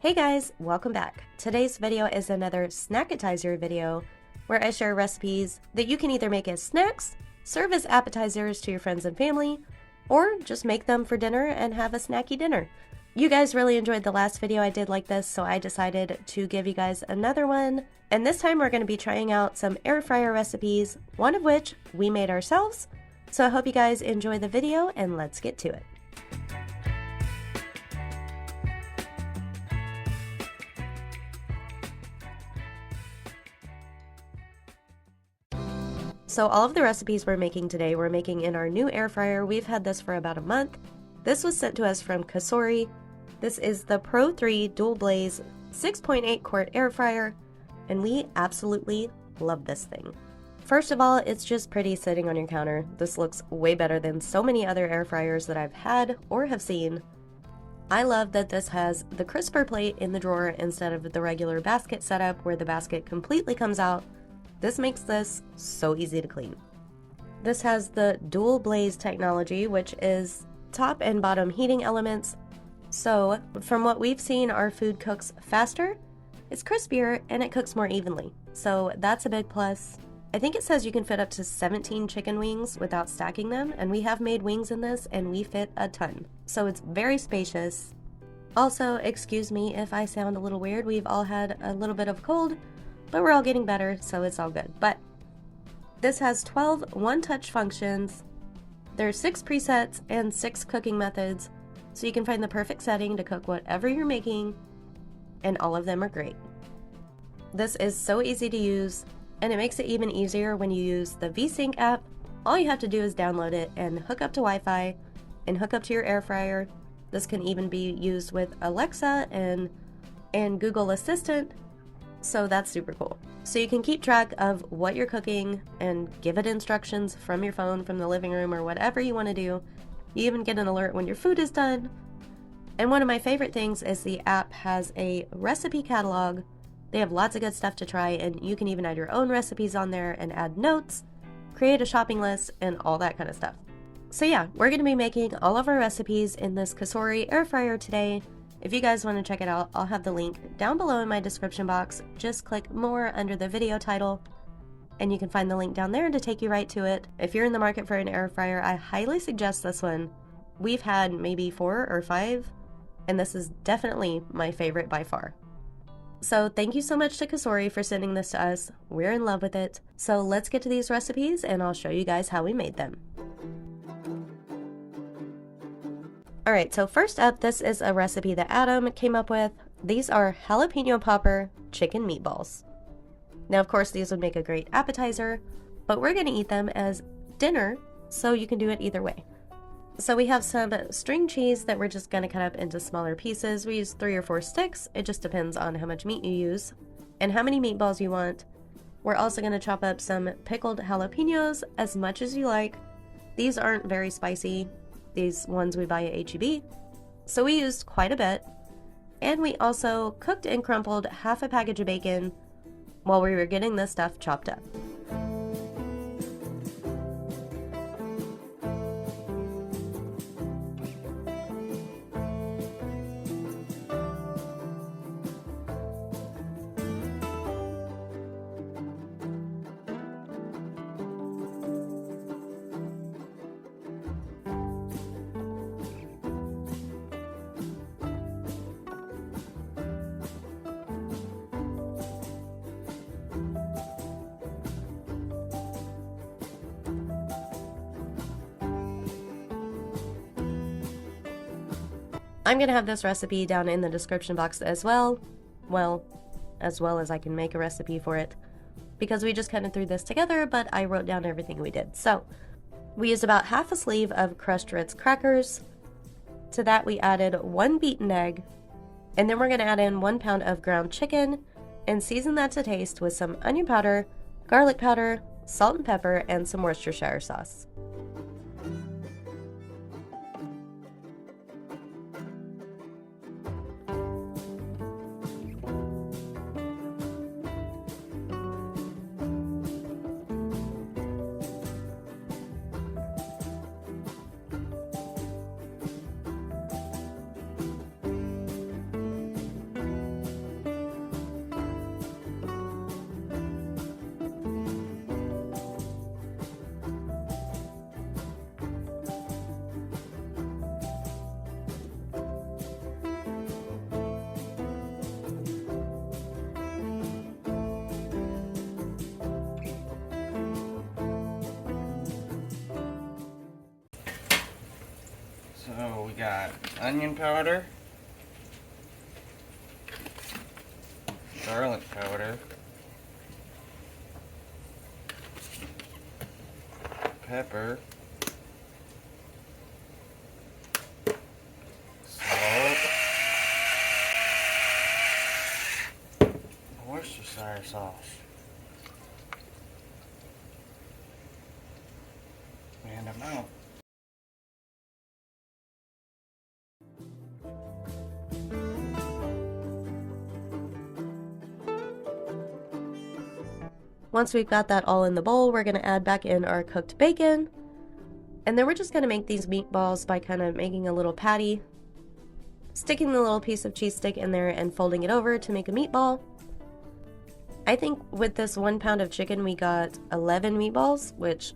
Hey guys, welcome back. Today's video is another snacketizer video where I share recipes that you can either make as snacks, serve as appetizers to your friends and family, or just make them for dinner and have a snacky dinner. You guys really enjoyed the last video I did like this, so I decided to give you guys another one. And this time we're going to be trying out some air fryer recipes, one of which we made ourselves. So I hope you guys enjoy the video and let's get to it. So all of the recipes we're making today, we're making in our new air fryer. We've had this for about a month. This was sent to us from Cosori. This is the Pro 3 Dual Blaze 6.8 quart air fryer, and we absolutely love this thing. First of all, it's just pretty sitting on your counter. This looks way better than so many other air fryers that I've had or have seen. I love that this has the crisper plate in the drawer instead of the regular basket setup where the basket completely comes out. This makes this so easy to clean. This has the dual blaze technology, which is top and bottom heating elements. So from what we've seen, our food cooks faster, it's crispier, and it cooks more evenly. So that's a big plus. I think it says you can fit up to 17 chicken wings without stacking them, and we have made wings in this and we fit a ton. So it's very spacious. Also, excuse me if I sound a little weird. We've all had a little bit of a cold, but we're all getting better, so it's all good. But this has 12 one-touch functions. There's 6 presets and 6 cooking methods, so you can find the perfect setting to cook whatever you're making, and all of them are great. This is so easy to use, and it makes it even easier when you use the VSync app. All you have to do is download it and hook up to Wi-Fi and hook up to your air fryer. This can even be used with Alexa and Google Assistant. So that's super cool. So you can keep track of what you're cooking and give it instructions from your phone, from the living room, or whatever you want to do. You even get an alert when your food is done. And one of my favorite things is the app has a recipe catalog. They have lots of good stuff to try, and you can even add your own recipes on there and add notes, create a shopping list, and all that kind of stuff. So yeah, we're going to be making all of our recipes in this Cosori air fryer today. If you guys want to check it out, I'll have the link down below in my description box. Just click more under the video title, and you can find the link down there to take you right to it. If you're in the market for an air fryer, I highly suggest this one. We've had maybe 4 or 5, and this is definitely my favorite by far. So thank you so much to Cosori for sending this to us. We're in love with it. So let's get to these recipes, and I'll show you guys how we made them. Alright, so first up, this is a recipe that Adam came up with. These are jalapeno popper chicken meatballs. Now, of course, these would make a great appetizer, but we're going to eat them as dinner, so you can do it either way. So we have some string cheese that we're just going to cut up into smaller pieces. We use 3 or 4 sticks. It just depends on how much meat you use and how many meatballs you want. We're also going to chop up some pickled jalapenos as much as you like. These aren't very spicy. These ones we buy at H-E-B. So we used quite a bit. And we also cooked and crumpled half a package of bacon while we were getting this stuff chopped up. I'm going to have this recipe down in the description box as well. Well as I can make a recipe for it, because we just kind of threw this together, but I wrote down everything we did. So we used about half a sleeve of crushed Ritz crackers. To that we added 1 beaten egg, and then we're going to add in 1 pound of ground chicken and season that to taste with some onion powder, garlic powder, salt and pepper, and some Worcestershire sauce. got onion powder, garlic powder, pepper, salt, Worcestershire sauce, and a mount. Once we've got that all in the bowl, we're going to add back in our cooked bacon. And then we're just going to make these meatballs by kind of making a little patty, sticking the little piece of cheese stick in there and folding it over to make a meatball. I think with this 1 pound of chicken, we got 11 meatballs, which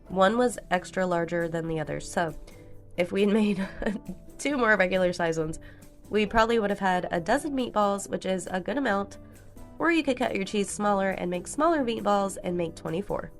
one was extra larger than the others. So if we'd made 2 more regular size ones, we probably would have had a dozen meatballs, which is a good amount. Or you could cut your cheese smaller and make smaller meatballs and make 24.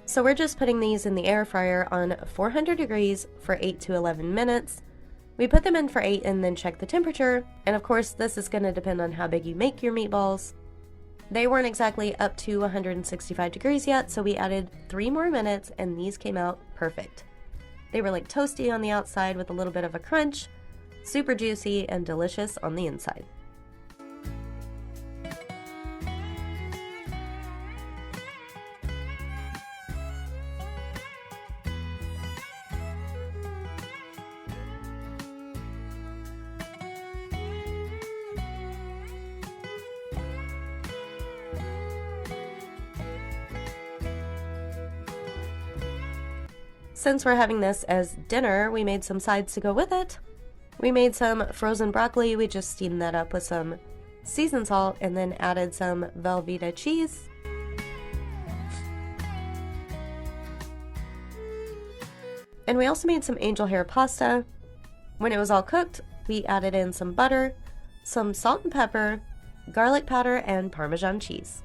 So we're just putting these in the air fryer on 400 degrees for 8 to 11 minutes. We put them in for 8 and then check the temperature, and of course this is going to depend on how big you make your meatballs. They weren't exactly up to 165 degrees yet, so we added 3 more minutes and these came out perfect. They were like toasty on the outside with a little bit of a crunch, super juicy and delicious on the inside. Since we're having this as dinner, we made some sides to go with it. We made some frozen broccoli. We just steamed that up with some seasoned salt and then added some Velveeta cheese. And we also made some angel hair pasta. When it was all cooked, we added in some butter, some salt and pepper, garlic powder, and Parmesan cheese.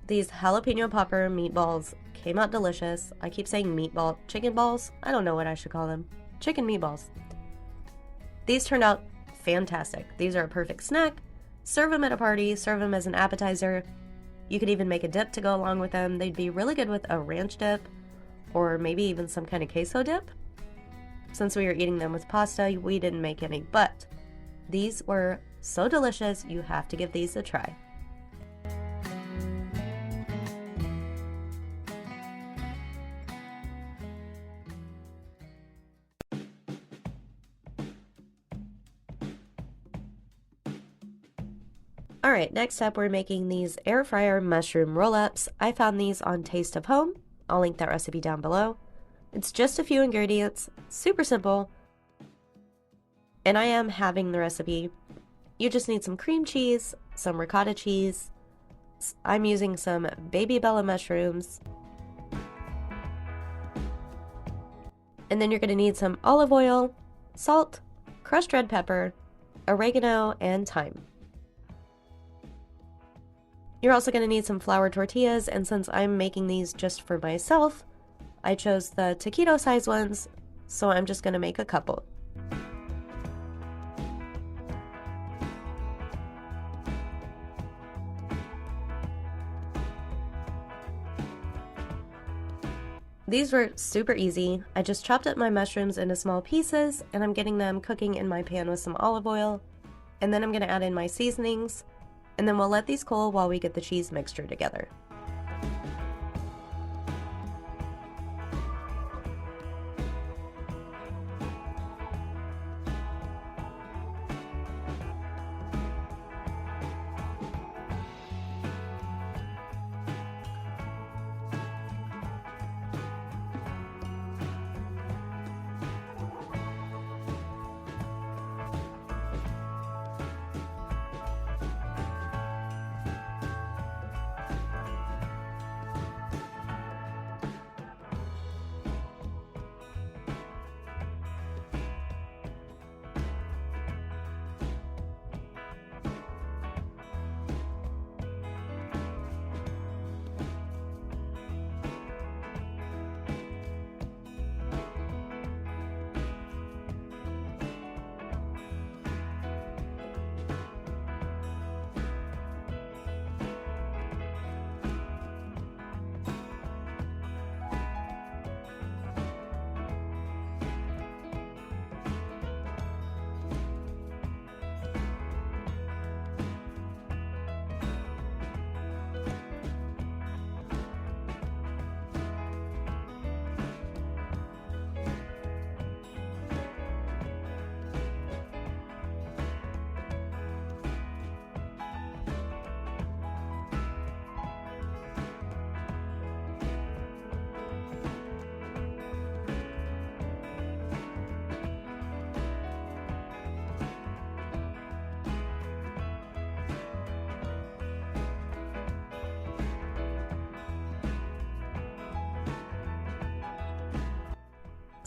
These jalapeno popper meatballs came out delicious. I keep saying chicken balls. I don't know what I should call them. Chicken meatballs. These turned out fantastic. These are a perfect snack. Serve them at a party, serve them as an appetizer. You could even make a dip to go along with them. They'd be really good with a ranch dip or maybe even some kind of queso dip. Since we were eating them with pasta, we didn't make any, but these were so delicious. You have to give these a try. Alright, next up we're making these air fryer mushroom roll-ups. I found these on Taste of Home. I'll link that recipe down below. It's just a few ingredients, super simple, and I am having the recipe. You just need some cream cheese, some ricotta cheese. I'm using some baby bella mushrooms. And then you're going to need some olive oil, salt, crushed red pepper, oregano, and thyme. You're also going to need some flour tortillas, and since I'm making these just for myself, I chose the taquito size ones, so I'm just going to make a couple. These were super easy. I just chopped up my mushrooms into small pieces, and I'm getting them cooking in my pan with some olive oil, and then I'm going to add in my seasonings, and then we'll let these cool while we get the cheese mixture together.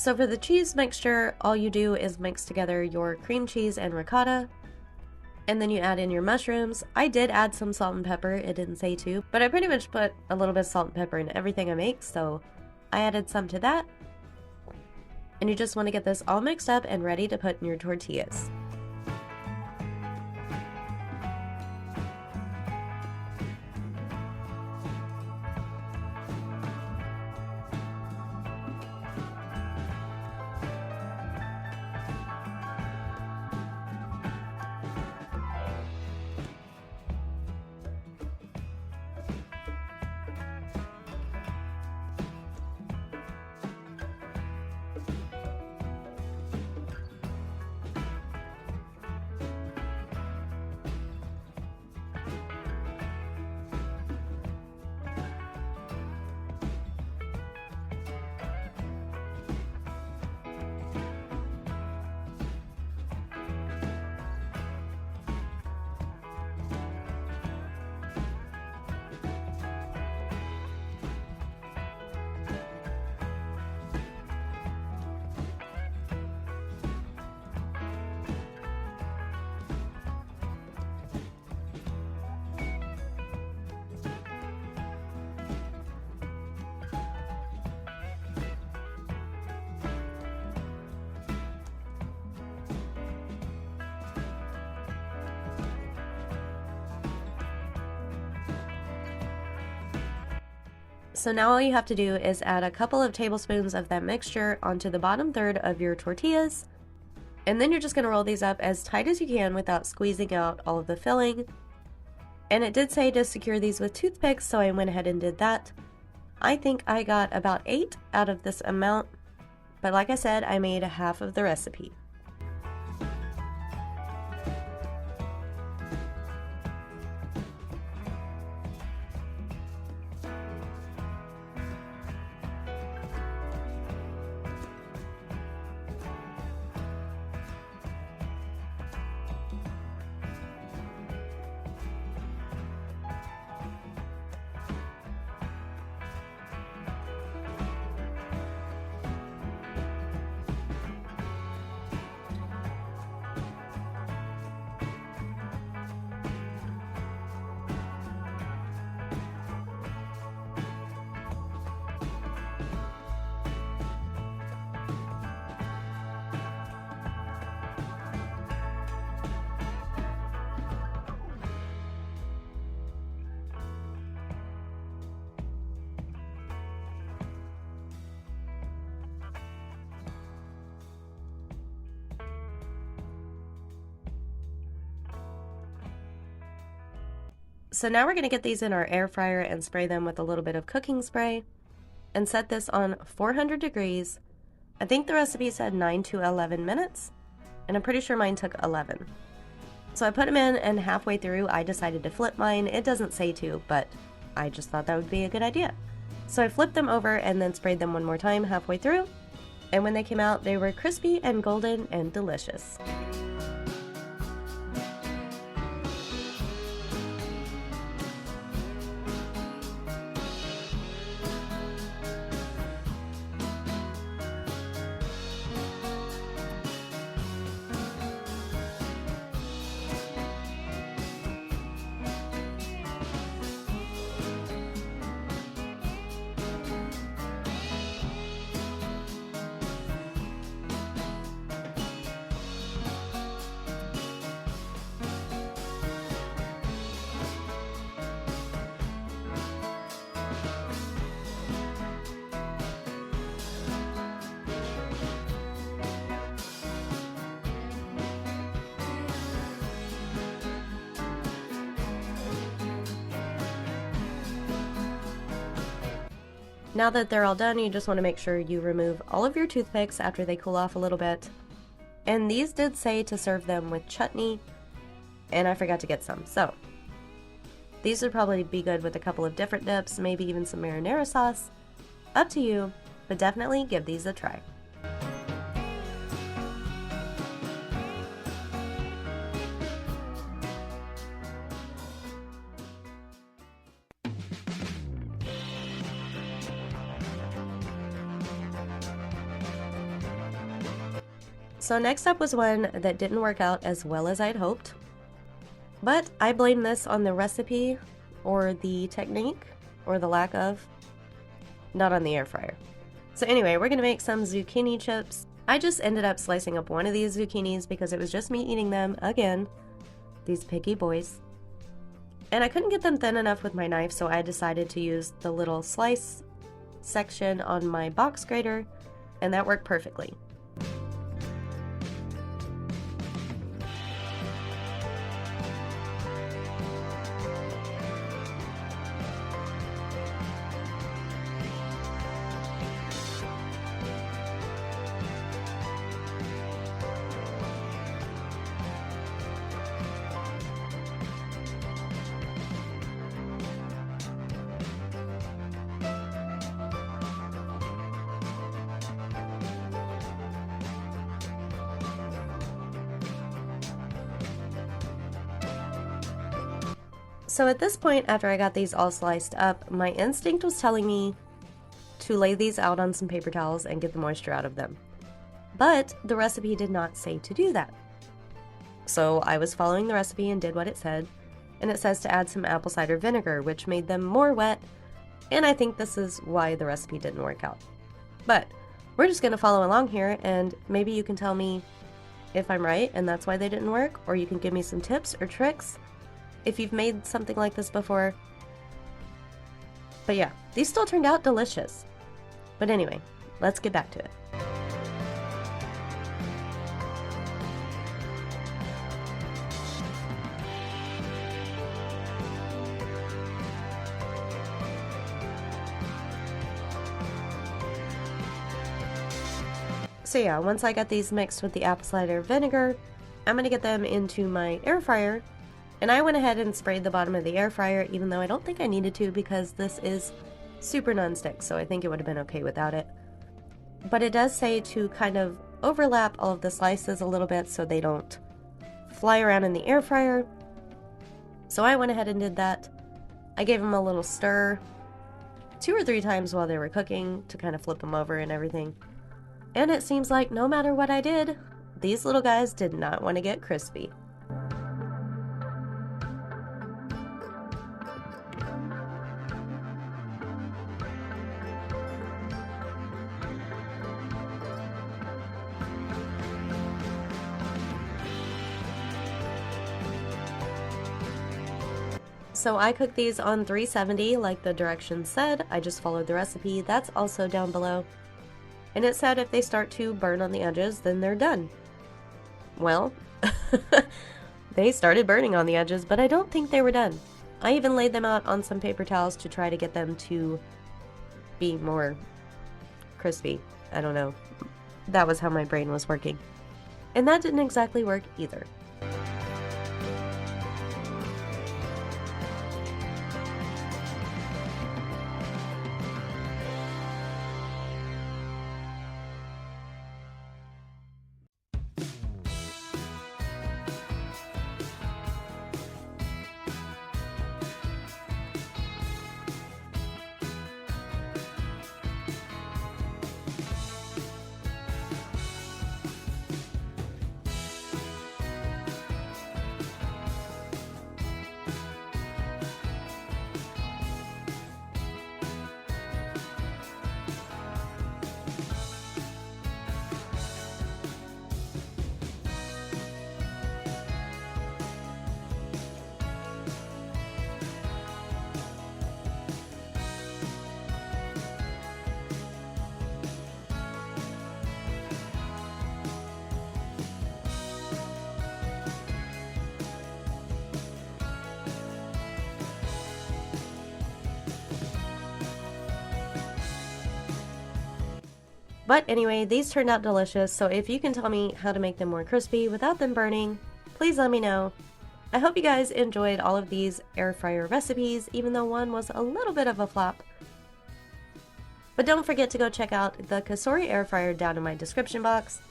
So for the cheese mixture, all you do is mix together your cream cheese and ricotta, and then you add in your mushrooms. I did add some salt and pepper, it didn't say to, but I pretty much put a little bit of salt and pepper in everything I make, so I added some to that. And you just want to get this all mixed up and ready to put in your tortillas. So now all you have to do is add a couple of tablespoons of that mixture onto the bottom third of your tortillas, and then you're just going to roll these up as tight as you can without squeezing out all of the filling. And it did say to secure these with toothpicks, so I went ahead and did that. I think I got about 8 out of this amount, but like I said, I made half of the recipe. So now we're going to get these in our air fryer and spray them with a little bit of cooking spray and set this on 400 degrees. I think the recipe said 9 to 11 minutes, and I'm pretty sure mine took 11. So I put them in, and halfway through I decided to flip mine. It doesn't say to, but I just thought that would be a good idea. So I flipped them over and then sprayed them one more time halfway through, and when they came out they were crispy and golden and delicious. Now that they're all done, you just want to make sure you remove all of your toothpicks after they cool off a little bit. And these did say to serve them with chutney, and I forgot to get some. So these would probably be good with a couple of different dips, maybe even some marinara sauce. Up to you, but definitely give these a try. So next up was one that didn't work out as well as I'd hoped, but I blame this on the recipe or the technique or the lack of, not on the air fryer. So anyway, we're gonna make some zucchini chips. I just ended up slicing up one of these zucchinis because it was just me eating them again, these picky boys. And I couldn't get them thin enough with my knife, so I decided to use the little slice section on my box grater, and that worked perfectly. So at this point, after I got these all sliced up, my instinct was telling me to lay these out on some paper towels and get the moisture out of them. But the recipe did not say to do that. So I was following the recipe and did what it said, and it says to add some apple cider vinegar, which made them more wet, and I think this is why the recipe didn't work out. But we're just going to follow along here, and maybe you can tell me if I'm right and that's why they didn't work, or you can give me some tips or tricks if you've made something like this before. But yeah, these still turned out delicious. But anyway, let's get back to it. So yeah, once I got these mixed with the apple cider vinegar, I'm going to get them into my air fryer. And I went ahead and sprayed the bottom of the air fryer, even though I don't think I needed to because this is super nonstick, so I think it would have been okay without it. But it does say to kind of overlap all of the slices a little bit so they don't fly around in the air fryer. So I went ahead and did that. I gave them a little stir 2 or 3 times while they were cooking to kind of flip them over and everything. And it seems like no matter what I did, these little guys did not want to get crispy. So I cooked these on 370 like the directions said. I just followed the recipe. That's also down below. And it said if they start to burn on the edges, then they're done. Well, they started burning on the edges, but I don't think they were done. I even laid them out on some paper towels to try to get them to be more crispy. I don't know. That was how my brain was working. And that didn't exactly work either. But anyway, these turned out delicious, so if you can tell me how to make them more crispy without them burning, please let me know. I hope you guys enjoyed all of these air fryer recipes, even though one was a little bit of a flop. But don't forget to go check out the Cosori Air Fryer down in my description box.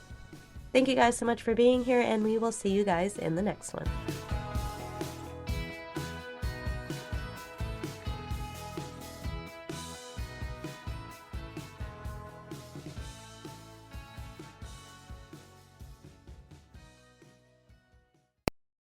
Thank you guys so much for being here, and we will see you guys in the next one.